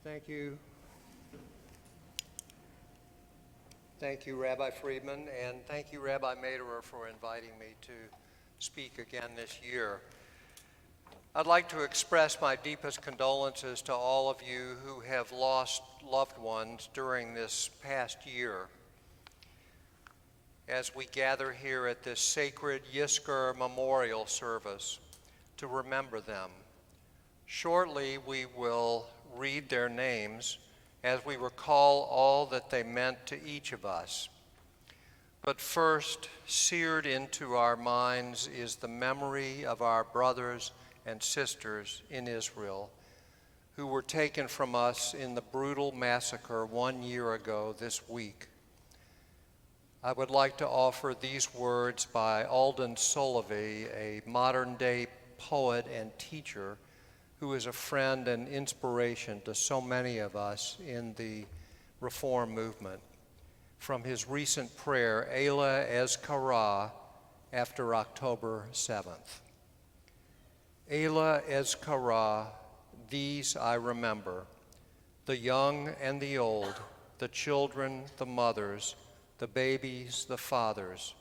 Thank you. Thank you, Rabbi Friedman, and thank you, Rabbi Maderer, for inviting me to speak again this year. I'd like to express my deepest condolences to all of you who have lost loved ones during this past year. As we gather here at this sacred Yizkor memorial service to remember them. Shortly, we will read their names as we recall all that they meant to each of us. But first, seared into our minds is the memory of our brothers and sisters in Israel who were taken from us in the brutal massacre 1 year ago this week. I would like to offer these words by Alden Solovey, a modern-day poet and teacher who is a friend and inspiration to so many of us in the Reform movement, from his recent prayer, Eila Ezkara, after October 7th. Eila Ezkara, these I remember, the young and the old, the children, the mothers, the babies, the fathers,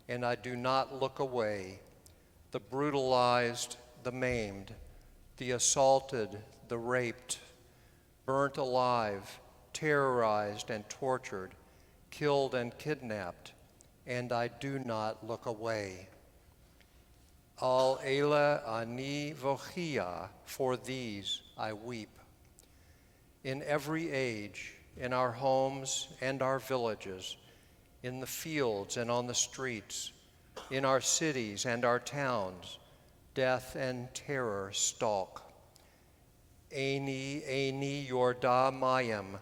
and I do not look away, the brutalized, the maimed, the assaulted, the raped, burnt alive, terrorized and tortured, killed and kidnapped, and I do not look away. Al Eila ani vochia, for these I weep. In every age, in our homes and our villages, in the fields and on the streets, in our cities and our towns, death and terror stalk. Eini yorda mayim,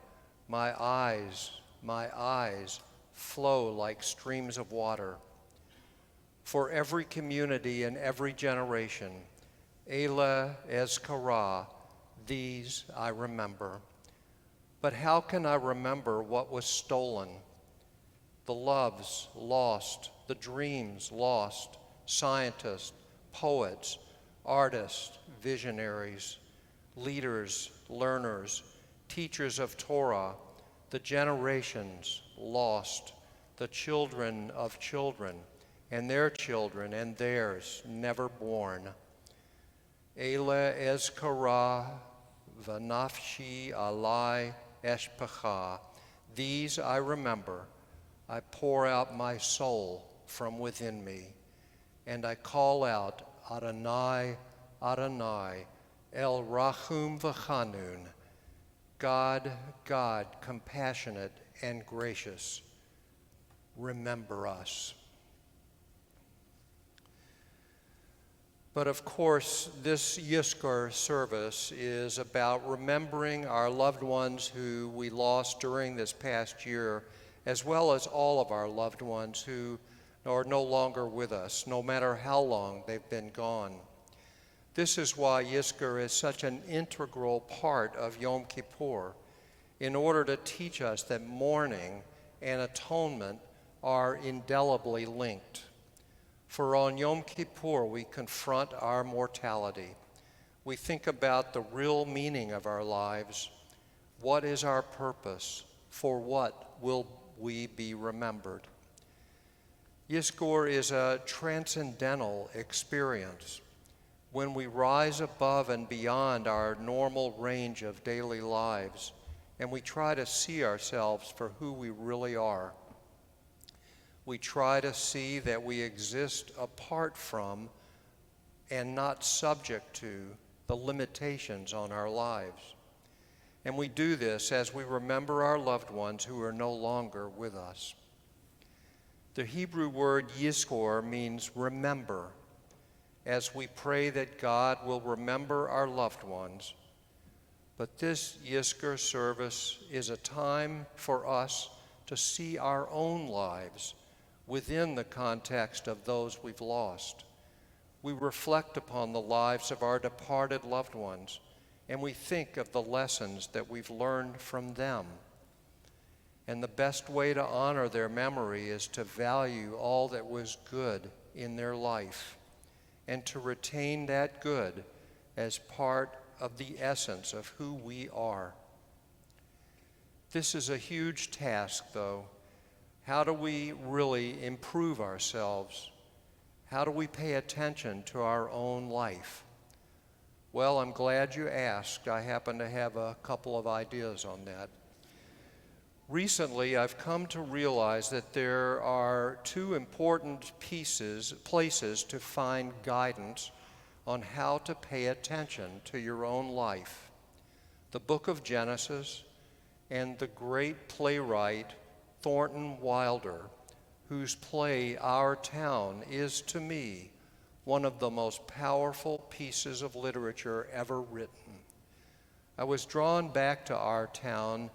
my eyes flow like streams of water. For every community and every generation, Eila Ezkara, these I remember. But how can I remember what was stolen? The loves lost, the dreams lost, scientists, poets, artists, visionaries, leaders, learners, teachers of Torah, the generations lost, the children of children, and their children and theirs never born. Eila Ezkara v'nafshi alai eshpecha, these I remember. I pour out my soul from within me, and I call out, Adonai, Adonai, El Rachum v'Chanun, God, God, compassionate and gracious, remember us. But of course, this Yizkor service is about remembering our loved ones who we lost during this past year, as well as all of our loved ones who are no longer with us, no matter how long they've been gone. This is why Yizkor is such an integral part of Yom Kippur, in order to teach us that mourning and atonement are indelibly linked. For on Yom Kippur, we confront our mortality. We think about the real meaning of our lives. What is our purpose? For what will we be remembered? Yizkor is a transcendental experience. When we rise above and beyond our normal range of daily lives, and we try to see ourselves for who we really are. We try to see that we exist apart from and not subject to the limitations on our lives. And we do this as we remember our loved ones who are no longer with us. The Hebrew word Yizkor means remember, as we pray that God will remember our loved ones. But this Yizkor service is a time for us to see our own lives within the context of those we've lost. We reflect upon the lives of our departed loved ones, and we think of the lessons that we've learned from them. And the best way to honor their memory is to value all that was good in their life and to retain that good as part of the essence of who we are. This is a huge task, though. How do we really improve ourselves? How do we pay attention to our own life? Well, I'm glad you asked. I happen to have a couple of ideas on that. Recently, I've come to realize that there are two important places to find guidance on how to pay attention to your own life. The book of Genesis and the great playwright Thornton Wilder, whose play Our Town is, to me, one of the most powerful pieces of literature ever written. I was drawn back to Our Town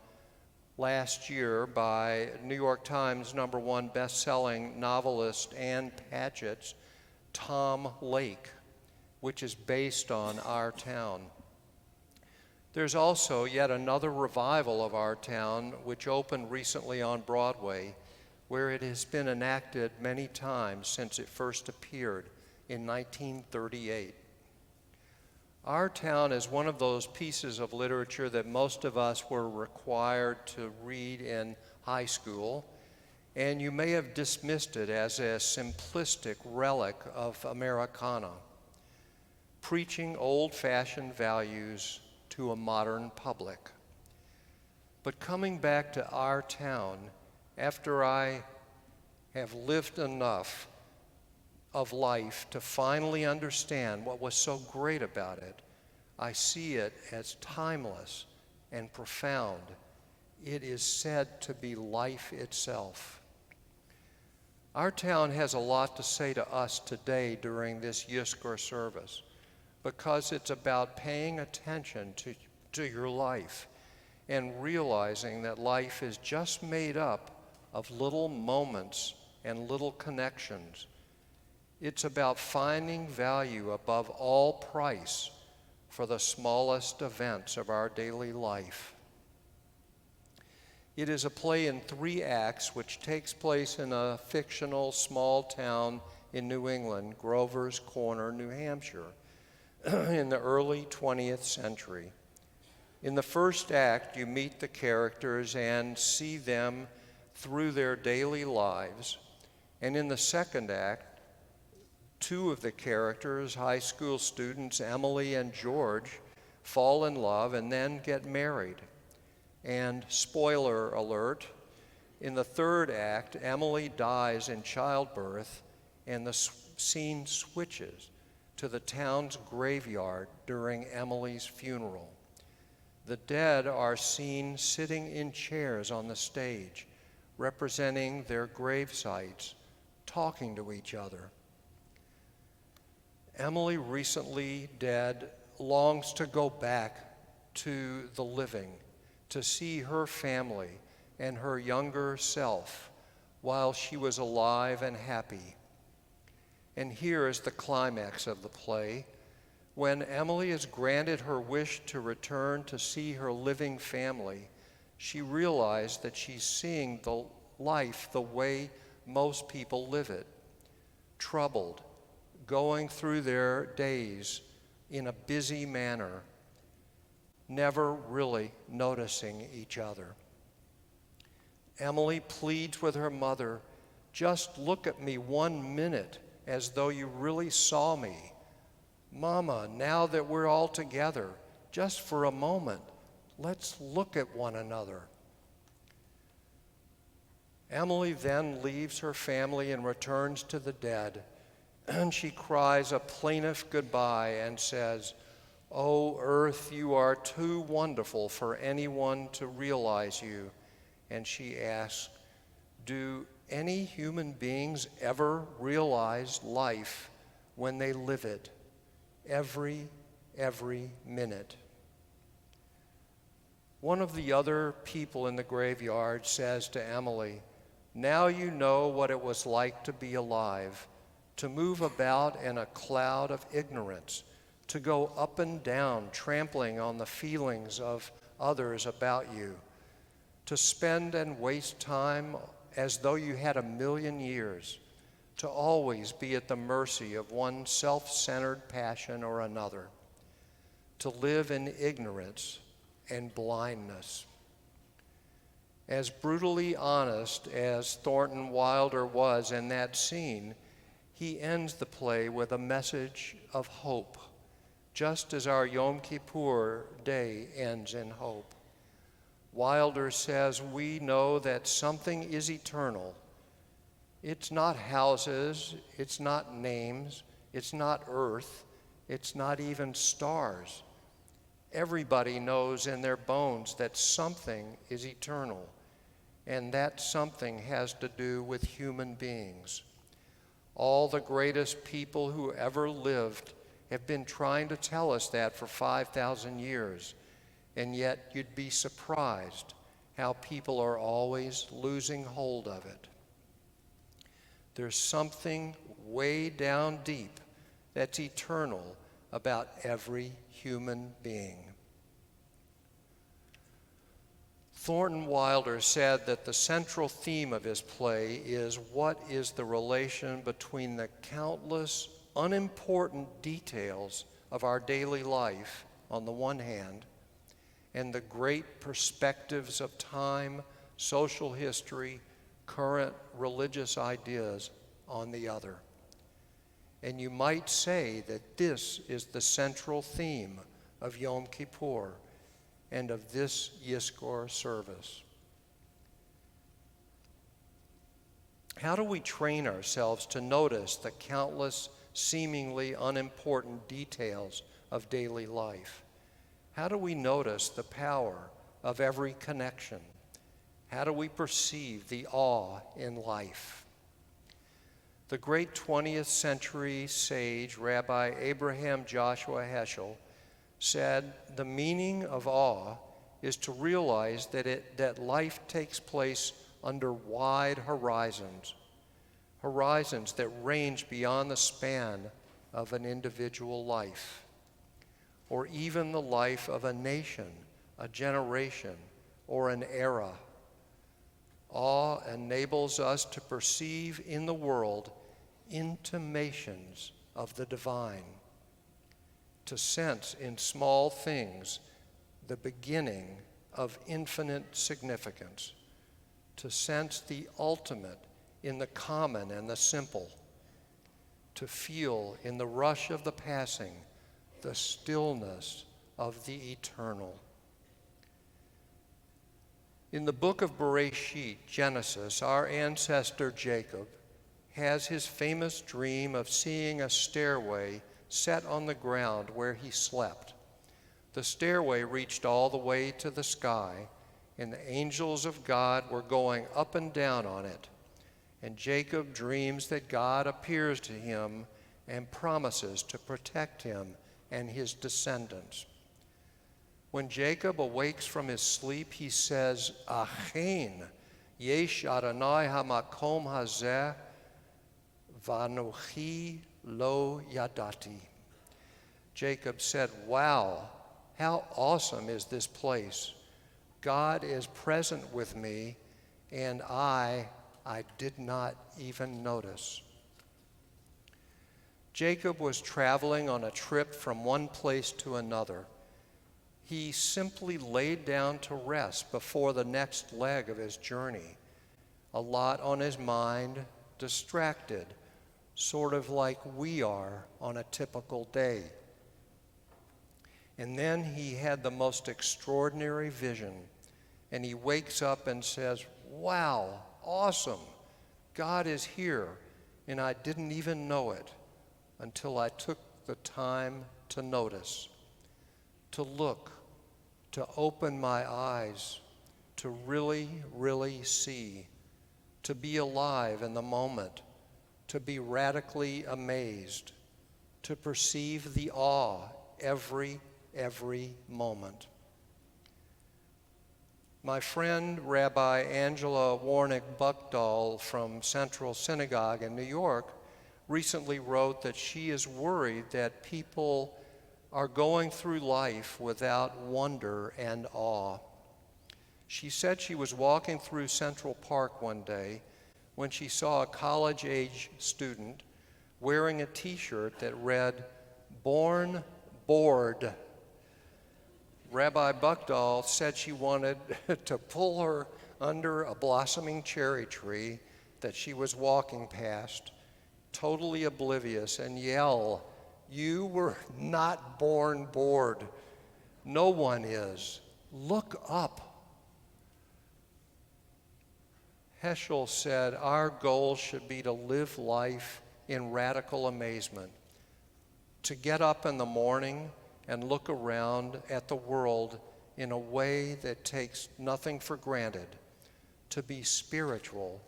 last year by New York Times #1 best-selling novelist Ann Patchett's Tom Lake, which is based on Our Town. There's also yet another revival of Our Town, which opened recently on Broadway, where it has been enacted many times since it first appeared in 1938. Our Town is one of those pieces of literature that most of us were required to read in high school, and you may have dismissed it as a simplistic relic of Americana, preaching old-fashioned values to a modern public. But coming back to Our Town, after I have lived enough of life to finally understand what was so great about it, I see it as timeless and profound. It is said to be life itself. Our Town has a lot to say to us today during this Yizkor service, because it's about paying attention to your life and realizing that life is just made up of little moments and little connections. It's about finding value above all price for the smallest events of our daily life. It is a play in 3 acts which takes place in a fictional small town in New England, Grover's Corner, New Hampshire, in the early 20th century. In the first act, you meet the characters and see them through their daily lives. And in the second act, 2 of the characters, high school students Emily and George, fall in love and then get married. And spoiler alert, in the third act, Emily dies in childbirth, and the scene switches to the town's graveyard during Emily's funeral. The dead are seen sitting in chairs on the stage, representing their grave sites, talking to each other. Emily, recently dead, longs to go back to the living, to see her family and her younger self while she was alive and happy. And here is the climax of the play. When Emily is granted her wish to return to see her living family, she realized that she's seeing the life the way most people live it, troubled, going through their days in a busy manner, never really noticing each other. Emily pleads with her mother, "Just look at me 1 minute as though you really saw me. Mama, now that we're all together, just for a moment, let's look at one another." Emily then leaves her family and returns to the dead, and she cries a plaintive goodbye and says, "Oh, earth, you are too wonderful for anyone to realize you." And she asks, "Do any human beings ever realize life when they live it? Every minute." One of the other people in the graveyard says to Emily, "Now you know what it was like to be alive, to move about in a cloud of ignorance, to go up and down, trampling on the feelings of others about you, to spend and waste time as though you had 1,000,000 years, to always be at the mercy of one self-centered passion or another, to live in ignorance and blindness." As brutally honest as Thornton Wilder was in that scene, he ends the play with a message of hope, just as our Yom Kippur day ends in hope. Wilder says, we know that something is eternal. It's not houses, it's not names, it's not earth, it's not even stars. Everybody knows in their bones that something is eternal, and that something has to do with human beings. All the greatest people who ever lived have been trying to tell us that for 5,000 years, and yet you'd be surprised how people are always losing hold of it. There's something way down deep that's eternal about every human being. Thornton Wilder said that the central theme of his play is what is the relation between the countless unimportant details of our daily life on the one hand, and the great perspectives of time, social history, current religious ideas on the other. And you might say that this is the central theme of Yom Kippur and of this Yizkor service. How do we train ourselves to notice the countless, seemingly unimportant details of daily life? How do we notice the power of every connection? How do we perceive the awe in life? The great 20th century sage, Rabbi Abraham Joshua Heschel, said, the meaning of awe is to realize that life takes place under wide horizons that range beyond the span of an individual life, or even the life of a nation, a generation, or an era. Awe enables us to perceive in the world intimations of the divine, to sense in small things the beginning of infinite significance, to sense the ultimate in the common and the simple, to feel in the rush of the passing the stillness of the eternal. In the book of Bereshit, Genesis, our ancestor Jacob has his famous dream of seeing a stairway set on the ground where he slept. The stairway reached all the way to the sky, and the angels of God were going up and down on it. And Jacob dreams that God appears to him and promises to protect him and his descendants. When Jacob awakes from his sleep, he says, Achen, yesh Adonai hamakom hazeh, vanochi lo yadati. Jacob said, wow, how awesome is this place. God is present with me, and I did not even notice. Jacob was traveling on a trip from one place to another. He simply laid down to rest before the next leg of his journey. A lot on his mind, distracted, sort of like we are on a typical day. And then he had the most extraordinary vision, and he wakes up and says, wow, awesome, God is here, and I didn't even know it until I took the time to notice, to look, to open my eyes, to really, really see, to be alive in the moment, to be radically amazed, to perceive the awe every moment. My friend, Rabbi Angela Warnick-Buckdahl from Central Synagogue in New York, recently wrote that she is worried that people are going through life without wonder and awe. She said she was walking through Central Park one day when she saw a college-age student wearing a t-shirt that read, "Born Bored." Rabbi Buckdahl said she wanted to pull her under a blossoming cherry tree that she was walking past, totally oblivious, and yell, "You were not born bored. No one is. Look up." Heschel said, "Our goal should be to live life in radical amazement, to get up in the morning and look around at the world in a way that takes nothing for granted. To be spiritual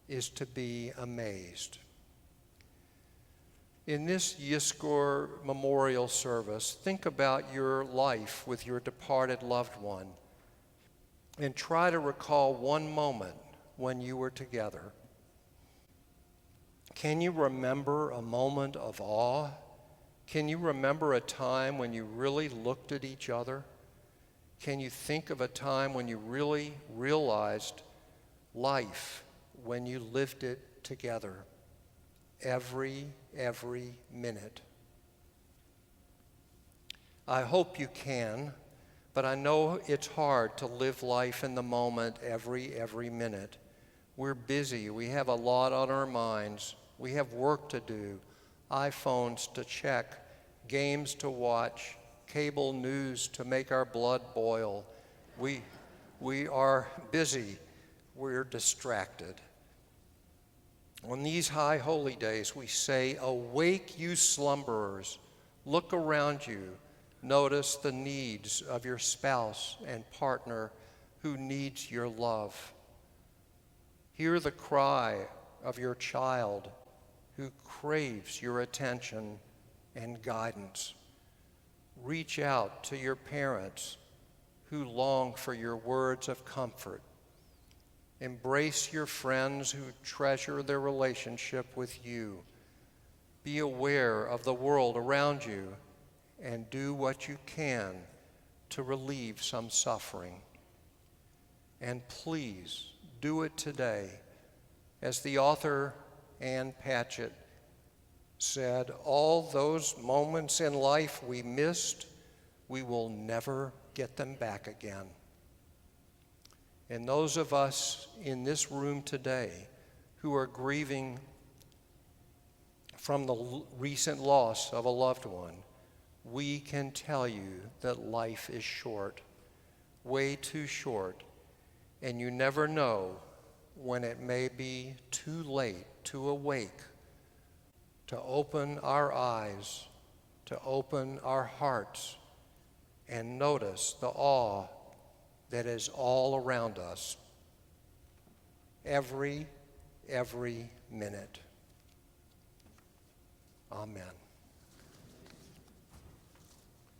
is to be amazed." In this Yizkor memorial service, think about your life with your departed loved one and try to recall one moment when you were together. Can you remember a moment of awe? Can you remember a time when you really looked at each other? Can you think of a time when you really realized life, when you lived it together every minute? I hope you can, but I know it's hard to live life in the moment every minute. We're busy. We have a lot on our minds. We have work to do, iPhones to check, games to watch, cable news to make our blood boil. We are busy. We're distracted. On these high holy days, we say, "Awake, you slumberers. Look around you. Notice the needs of your spouse and partner who needs your love. Hear the cry of your child who craves your attention and guidance. Reach out to your parents who long for your words of comfort. Embrace your friends who treasure their relationship with you. Be aware of the world around you and do what you can to relieve some suffering. And please do it today. As the author Ann Patchett said, all those moments in life we missed, we will never get them back again. And those of us in this room today who are grieving from the recent loss of a loved one, we can tell you that life is short, way too short, and you never know when it may be too late to awake, to open our eyes, to open our hearts, and notice the awe that is all around us every minute. Amen.